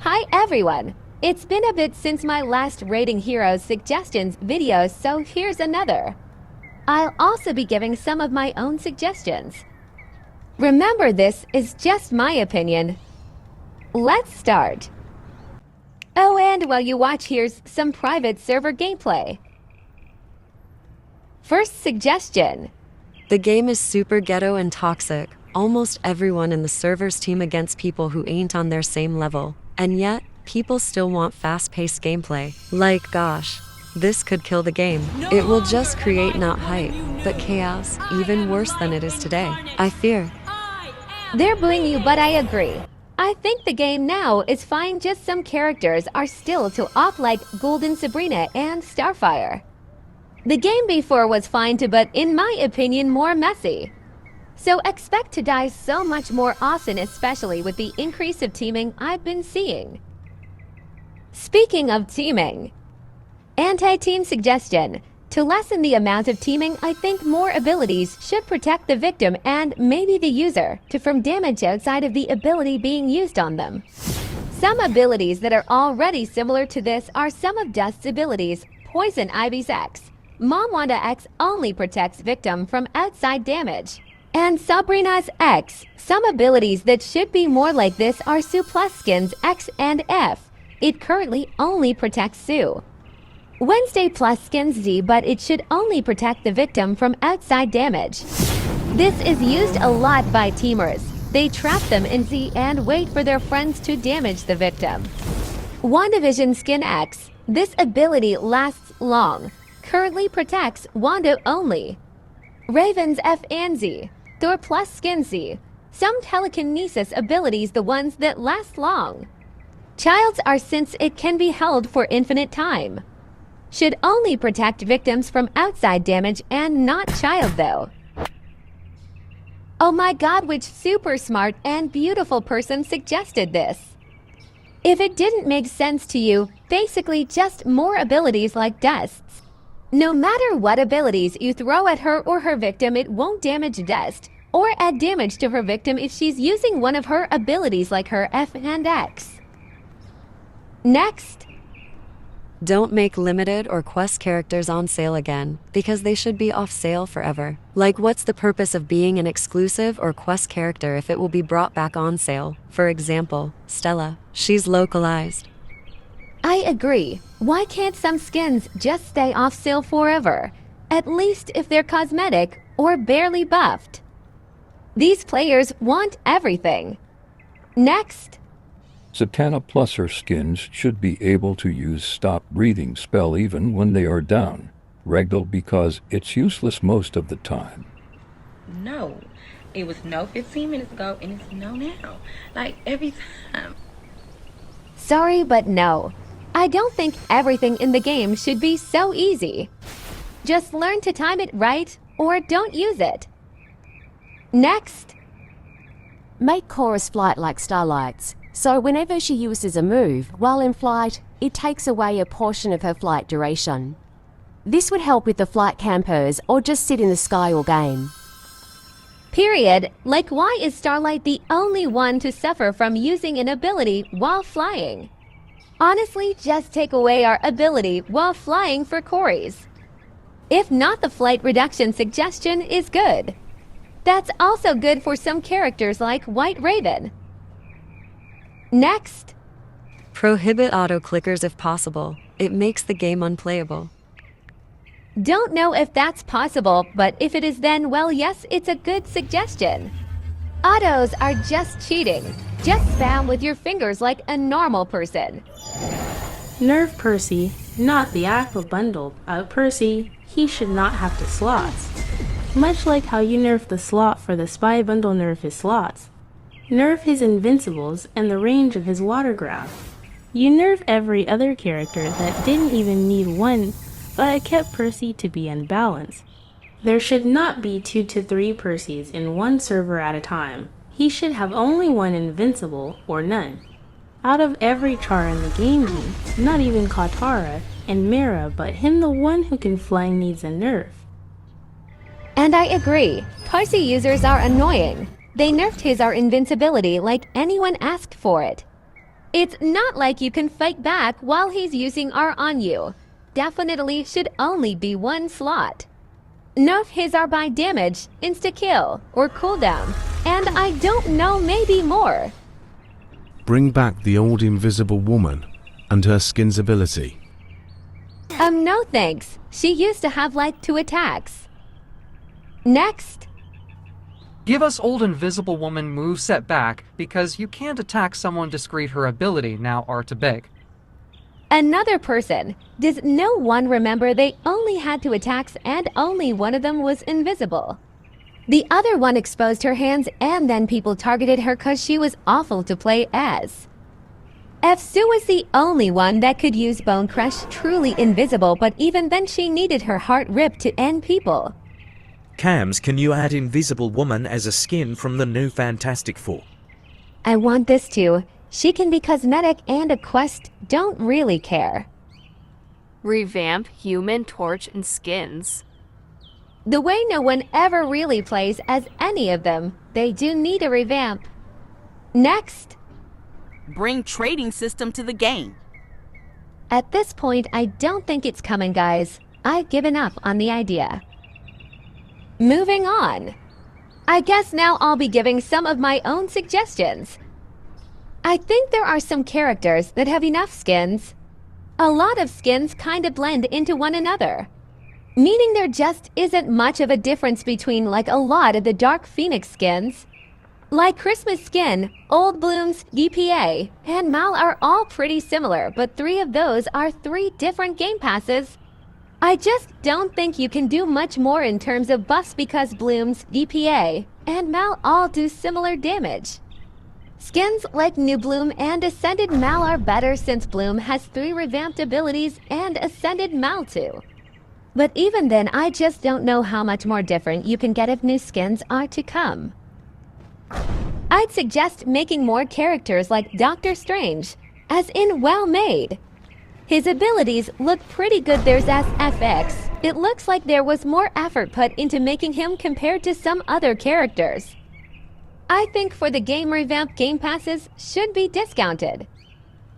Hi everyone! It's been a bit since my last Rating Heroes suggestions video, so here's another. I'll also be giving some of my own suggestions. Remember, this is just my opinion. Let's start. Oh, and while you watch, here's some private server gameplay. First suggestion. The game is super ghetto and toxic. Almost everyone in the server's team against people who ain't on their same level. And yet, people still want fast-paced gameplay. Like, gosh, this could kill the game. It will just create not hype, but chaos, even worse than it is today. I fear. They're booing you, but I agree. I think the game now is fine, just some characters are still too off, like Golden Sabrina and Starfire. The game before was fine too, but in my opinion more messy. So expect to die so much more often, especially with the increase of teaming I've been seeing. Speaking of teaming, anti-team suggestion. To lessen the amount of teaming, I think more abilities should protect the victim and maybe the user from damage outside of the ability being used on them. Some abilities that are already similar to this are some of Dust's abilities. Poison Ivy's X. Mom Wanda X only protects victim from outside damage. And Sabrina's X. Some abilities that should be more like this are Sue Plus Skins X and F. It currently only protects Sue. Wednesday Plus Skins Z, but it should only protect the victim from outside damage. This is used a lot by teamers. They trap them in Z and wait for their friends to damage the victim. WandaVision Skin X. This ability lasts long. Currently protects Wanda only. Raven's F and Z. Thor Plus Skin Z. Some telekinesis abilities, the ones that last long. Child's are, since it can be held for infinite time. Should only protect victims from outside damage and not Child though. Oh my god, which super smart and beautiful person suggested this? If it didn't make sense to you, basically just more abilities like Dust's. No matter what abilities you throw at her or her victim, it won't damage Dust, or add damage to her victim if she's using one of her abilities like her F and X. Next. Don't make limited or quest characters on sale again, because they should be off sale forever. Like, what's the purpose of being an exclusive or quest character if it will be brought back on sale? For example, Stella. She's localized. I agree. Why can't some skins just stay off sale forever? At least if they're cosmetic or barely buffed. These players want everything. Next. Zatanna plus her skins should be able to use stop breathing spell even when they are down. Ragdoll, because it's useless most of the time. No. It was no 15 minutes ago and it's no now. Like every time. Sorry, but no. I don't think everything in the game should be so easy. Just learn to time it right or don't use it. Next. Make Chorus flight like Starlight's. So whenever she uses a move while in flight, it takes away a portion of her flight duration. This would help with the flight campers or just sit in the sky all game. Period. Like, why is Starlight the only one to suffer from using an ability while flying? Honestly, just take away our ability while flying for Corey's. If not, the flight reduction suggestion is good. That's also good for some characters like White Raven. Next. Prohibit auto-clickers if possible. It makes the game unplayable. Don't know if that's possible, but if it is, then well, yes, it's a good suggestion. Autos are just cheating. Just spam with your fingers like a normal person. Nerf Percy, not the Aqua bundle. Percy, he should not have the slots. Much like how you nerf the slot for the Spy bundle, nerf his slots. Nerf his invincibles and the range of his water graph. You nerf every other character that didn't even need one, but it kept Percy to be unbalanced. There should not be 2 to 3 Percys in one server at a time. He should have only one invincible or none. Out of every char in the game, not even Katara and Mira, but him, the one who can fly, needs a nerf. And I agree. Percy users are annoying. They nerfed his invincibility like anyone asked for it. It's not like you can fight back while he's using R on you. Definitely should only be one slot. Nerf his R by damage, insta-kill, or cooldown, and I don't know, maybe more. Bring back the old Invisible Woman and her skin's ability. No thanks. She used to have like 2 attacks. Next. Give us old Invisible Woman moveset back, because you can't attack someone discreet her ability now are too big. Another person. Does no one remember they only had 2 attacks and only one of them was invisible? The other one exposed her hands and then people targeted her cause she was awful to play as. Sue was the only one that could use Bone Crush, truly invisible, but even then she needed her heart ripped to end people. Cams, can you add Invisible Woman as a skin from the new Fantastic Four? I want this too. She can be cosmetic and a quest, don't really care. Revamp Human Torch and skins. The way no one ever really plays as any of them, they do need a revamp. Next. Bring trading system to the game. At this point, I don't think it's coming, guys. I've given up on the idea. Moving on. I guess now I'll be giving some of my own suggestions. I think there are some characters that have enough skins. A lot of skins kind of blend into one another, meaning there just isn't much of a difference between like a lot of the Dark Phoenix skins. Like Christmas skin, Old Bloom's DPA, and Mal are all pretty similar, but 3 of those are 3 different game passes. I just don't think you can do much more in terms of buffs because Bloom's DPA and Mal all do similar damage. Skins like New Bloom and Ascended Mal are better since Bloom has 3 revamped abilities and Ascended Mal too. But even then, I just don't know how much more different you can get if new skins are to come. I'd suggest making more characters like Doctor Strange, as in well made. His abilities look pretty good. There's SFX. It looks like there was more effort put into making him compared to some other characters. I think for the game revamp game passes should be discounted.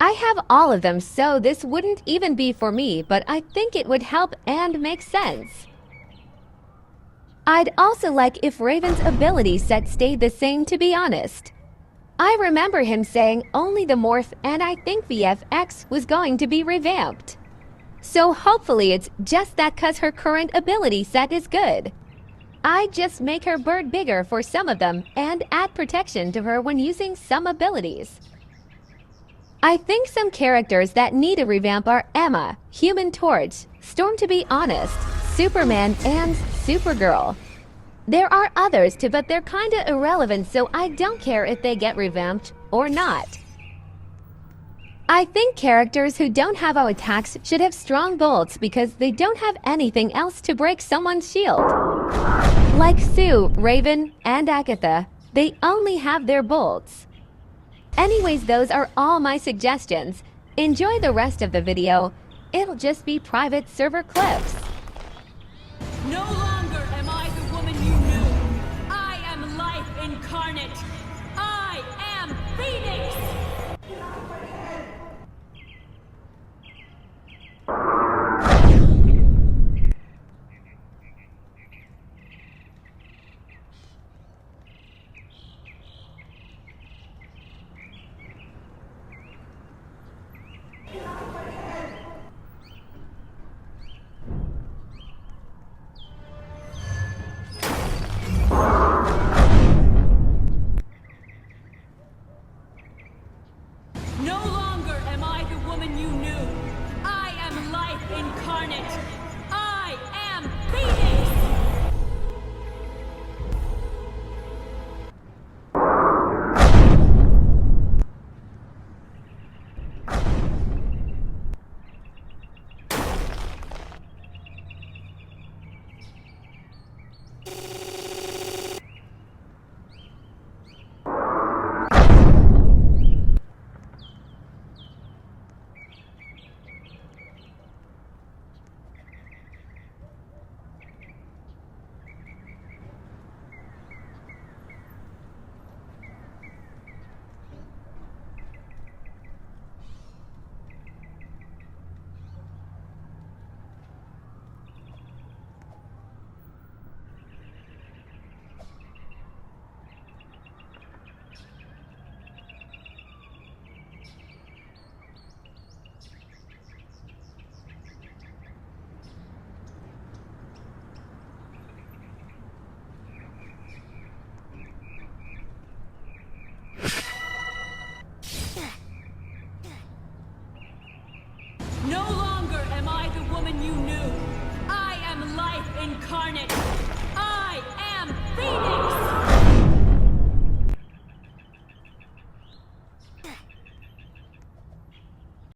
I have all of them, so this wouldn't even be for me, but I think it would help and make sense. I'd also like if Raven's ability set stayed the same, to be honest. I remember him saying only the morph, and I think VFX was going to be revamped. So hopefully it's just that cause her current ability set is good. I'd just make her bird bigger for some of them and add protection to her when using some abilities. I think some characters that need a revamp are Emma, Human Torch, Storm to be honest, Superman, and Supergirl. There are others too, but they're kinda irrelevant, so I don't care if they get revamped or not. I think characters who don't have our attacks should have strong bolts because they don't have anything else to break someone's shield. Like Sue, Raven, and Agatha, they only have their bolts. Anyways, those are all my suggestions. Enjoy the rest of the video. It'll just be private server clips. No longer am I the woman you knew. I am life incarnate. I am Phoenix! No longer am I the woman you knew. I am life incarnate. I am Phoenix! incarnate.